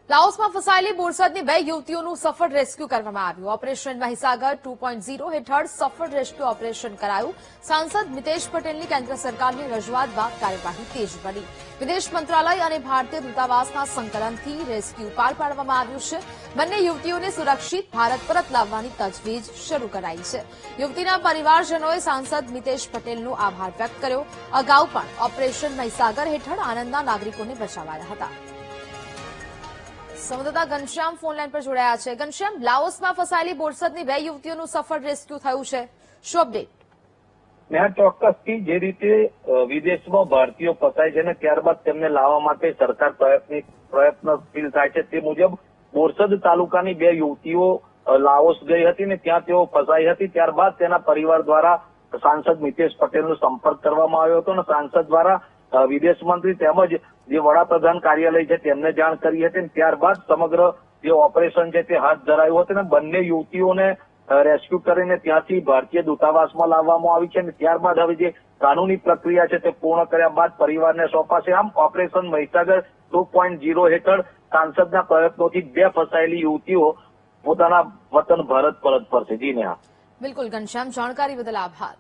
લાઓસમાં ફસાયેલી બોરસદની 2 યુવતીઓનું સફળ રેસ્ક્યુ કરવામાં આવ્યું. ઓપરેશન મહીસાગર 2.0 હેઠળ સફળ રેસ્ક્યુ ઓપરેશન કરાયું. સાંસદ મિતેશ પટેલની કેન્દ્ર સરકારની રજૂઆત બાદ કાર્યવાહી તેજ બની. વિદેશ મંત્રાલય અને ભારતીય દૂતાવાસના સંકલનથી રેસ્ક્યુ પાર પાડવામાં આવ્યું છે. બંને યુવતીઓને સુરક્ષિત ભારત પરત લાવવાની તજવીજ શરૂ કરાઈ છે. યુવતીના પરિવારજનોએ સાંસદ મિતેશ પટેલનો આભાર વ્યક્ત કર્યો. અગાઉ પણ ઓપરેશન મહીસાગર હેઠળ આણંદના નાગરિકોને બચાવાયા હતા. સંવાદદાતા ઘનશ્યામ ફોનલાઈન પર જોડાયા છે. ઘનશ્યામ, લાઓસમાં ફસાયેલી બોરસદની 2 યુવતીઓનું સફળ રેસ્ક્યુ થયું છે. શું અપડેટ? ચોક્કસથી જે રીતે વિદેશમાં ભારતીયો ફસાય છે અને ત્યારબાદ તેમને લાવવા માટે સરકાર પ્રયત્નશીલ થાય છે, તે મુજબ બોરસદ તાલુકાની 2 યુવતીઓ લાઓસ ગઈ હતી ને ત્યાં તેઓ ફસાઈ હતી. ત્યારબાદ તેના પરિવાર દ્વારા સાંસદ મિતેશ પટેલનો સંપર્ક કરવામાં આવ્યો હતો અને સાંસદ દ્વારા વિદેશ મંત્રી તેમજ જે વડાપ્રધાન કાર્યાલય છે તેમને જાણ કરી હતી. ત્યારબાદ સમગ્ર જે ઓપરેશન છે તે હાથ ધરાયું હતું અને બંને યુવતીઓને રેસ્ક્યુ કરીને ત્યાંથી ભારતીય દૂતાવાસમાં લાવવામાં આવી છે અને ત્યારબાદ હવે જે કાનૂની પ્રક્રિયા છે તે પૂર્ણ કર્યા બાદ પરિવારને સોંપાશે. આમ ઓપરેશન મહીસાગર 2.0 હેઠળ સાંસદના પ્રયત્નોથી 2 ફસાયેલી યુવતીઓ પોતાના વતન ભારત પરત ફરશે. જી નેહા. બિલકુલ ઘનશ્યામ, જાણકારી બદલ આભાર.